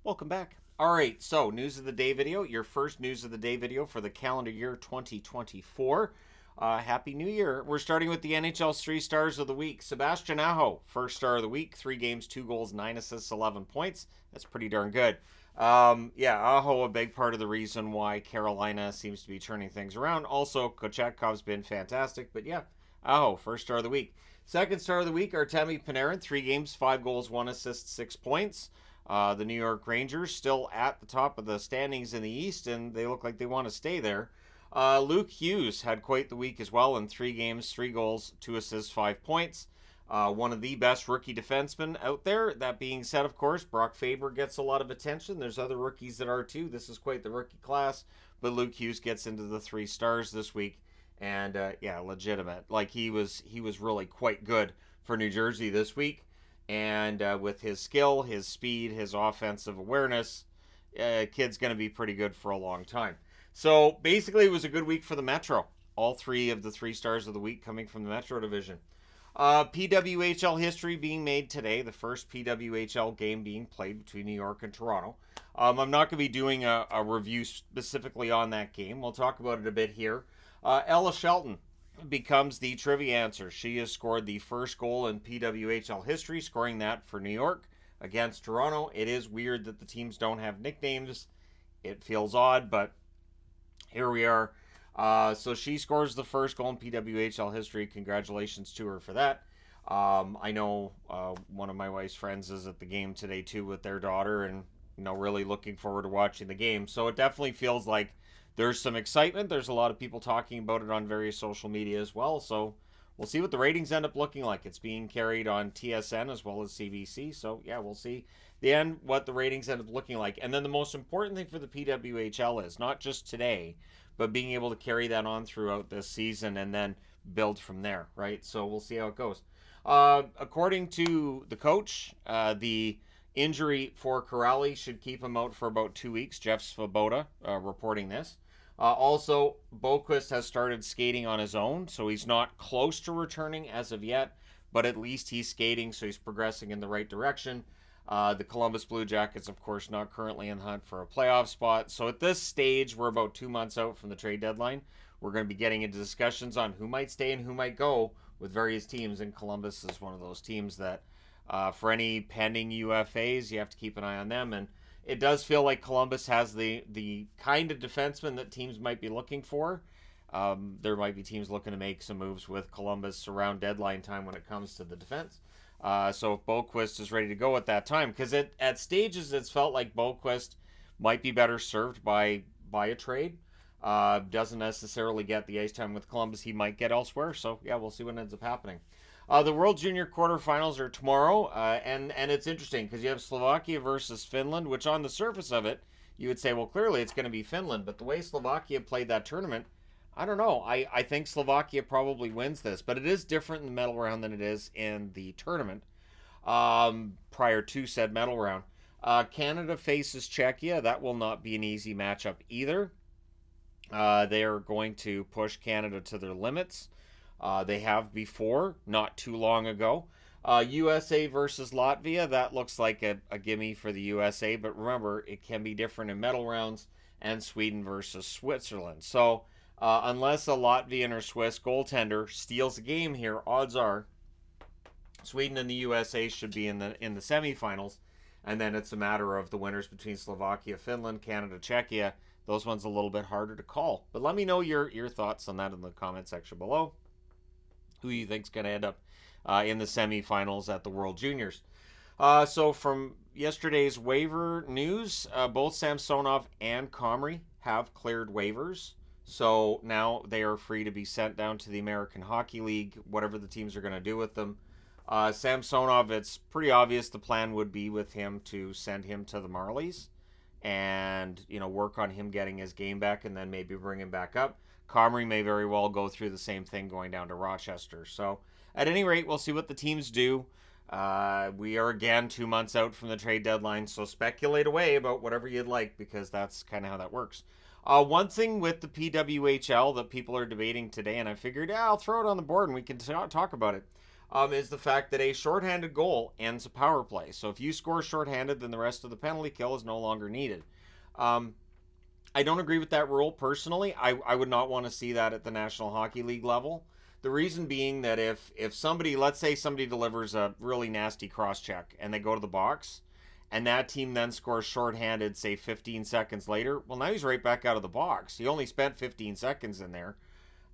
Welcome back. All right, so news of the day video, your first news of the day video for the calendar year 2024. Happy New Year. We're starting with the NHL's 3 stars of the week. Sebastian Aho, first star of the week, 3 games, 2 goals, 9 assists, 11 points. That's pretty darn good. Aho, a big part of the reason why Carolina seems to be turning things around. Also, Kochetkov's been fantastic, but yeah, Aho, first star of the week. Second star of the week, Artemi Panarin, 3 games, 5 goals, 1 assist, 6 points. The New York Rangers still at the top of the standings in the East, and they look like they want to stay there. Luke Hughes had quite the week as well in 3 games, 3 goals, 2 assists, 5 points. One of the best rookie defensemen out there. That being said, of course, Brock Faber gets a lot of attention. There's other rookies that are too. This is quite the rookie class, but Luke Hughes gets into the 3 stars this week, and legitimate. Like he was really quite good for New Jersey this week. And with his skill, his speed, his offensive awareness, kid's going to be pretty good for a long time. So basically, it was a good week for the Metro. All 3 of the 3 stars of the week coming from the Metro Division. PWHL history being made today. The first PWHL game being played between New York and Toronto. I'm not going to be doing a review specifically on that game. We'll talk about it a bit here. Ella Shelton becomes the trivia answer. She has scored the first goal in PWHL history, scoring that for New York against Toronto. It is weird that the teams don't have nicknames. It feels odd, but here we are. So she scores the first goal in PWHL history. Congratulations to her for that. I know one of my wife's friends is at the game today too with their daughter, and really looking forward to watching the game. So it definitely feels like there's some excitement. There's a lot of people talking about it on various social media as well. So we'll see what the ratings end up looking like. It's being carried on TSN as well as CBC. So yeah, we'll see the end what the ratings end up looking like. And then the most important thing for the PWHL is not just today, but being able to carry that on throughout this season and then build from there, right? So we'll see how it goes. According to the coach, the injury for Corrali should keep him out for about 2 weeks. Jeff Svoboda reporting this. Also, Boquist has started skating on his own, so he's not close to returning as of yet, but at least he's skating, so he's progressing in the right direction. The Columbus Blue Jackets, of course, not currently in the hunt for a playoff spot. So at this stage, we're about 2 months out from the trade deadline. We're going to be getting into discussions on who might stay and who might go with various teams, and Columbus is one of those teams that for any pending UFAs, you have to keep an eye on them. And it does feel like Columbus has the kind of defenseman that teams might be looking for. There might be teams looking to make some moves with Columbus around deadline time when it comes to the defense. So if Boquist is ready to go at that time, because at stages it's felt like Boquist might be better served by a trade. Doesn't necessarily get the ice time with Columbus. He might get elsewhere. So yeah, we'll see what ends up happening. The World Junior quarterfinals are tomorrow, and it's interesting because you have Slovakia versus Finland, which on the surface of it, you would say, well, clearly it's going to be Finland. But the way Slovakia played that tournament, I don't know. I think Slovakia probably wins this, but it is different in the medal round than it is in the tournament prior to said medal round. Canada faces Czechia. That will not be an easy matchup either. They are going to push Canada to their limits. They have before, not too long ago. USA versus Latvia, that looks like a gimme for the USA, but remember, it can be different in medal rounds. And Sweden versus Switzerland. So unless a Latvian or Swiss goaltender steals a game here, odds are Sweden and the USA should be in the semifinals, and then it's a matter of the winners between Slovakia, Finland, Canada, Czechia. Those ones a little bit harder to call. But let me know your thoughts on that in the comment section below. Who you think's going to end up in the semifinals at the World Juniors? So from yesterday's waiver news, both Samsonov and Comrie have cleared waivers. So now they are free to be sent down to the American Hockey League, whatever the teams are going to do with them. Samsonov, it's pretty obvious the plan would be with him to send him to the Marlies and, work on him getting his game back and then maybe bring him back up. Comrie may very well go through the same thing going down to Rochester. So at any rate, we'll see what the teams do. We are again 2 months out from the trade deadline, so speculate away about whatever you'd like because that's kind of how that works. One thing with the PWHL that people are debating today, and I figured, I'll throw it on the board and we can talk about it. is the fact that a shorthanded goal ends a power play. So if you score shorthanded, then the rest of the penalty kill is no longer needed. I don't agree with that rule personally. I would not want to see that at the National Hockey League level. The reason being that if somebody, let's say somebody delivers a really nasty cross-check and they go to the box, and that team then scores shorthanded, say 15 seconds later, well, now he's right back out of the box. He only spent 15 seconds in there.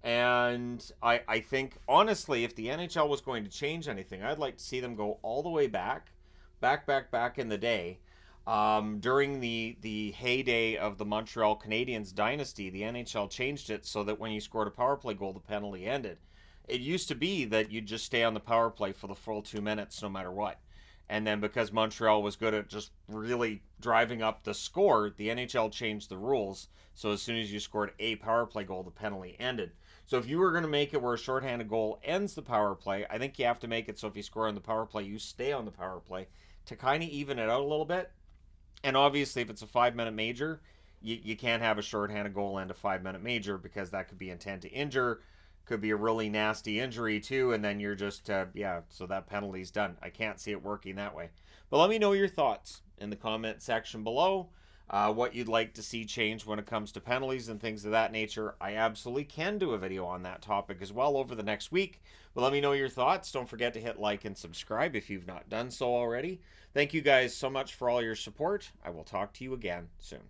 And I think, honestly, if the NHL was going to change anything, I'd like to see them go all the way back in the day. During the heyday of the Montreal Canadiens dynasty, the NHL changed it so that when you scored a power play goal, the penalty ended. It used to be that you'd just stay on the power play for the full 2 minutes no matter what. And then because Montreal was good at just really driving up the score, the NHL changed the rules. So as soon as you scored a power play goal, the penalty ended. So if you were going to make it where a shorthanded goal ends the power play, I think you have to make it so if you score on the power play, you stay on the power play to kind of even it out a little bit. And obviously, if it's a 5-minute major, you can't have a shorthanded goal end a 5-minute major because that could be intent to injure. Could be a really nasty injury too, and then you're just, so that penalty's done. I can't see it working that way. But let me know your thoughts in the comment section below. What you'd like to see change when it comes to penalties and things of that nature. I absolutely can do a video on that topic as well over the next week. But let me know your thoughts. Don't forget to hit like and subscribe if you've not done so already. Thank you guys so much for all your support. I will talk to you again soon.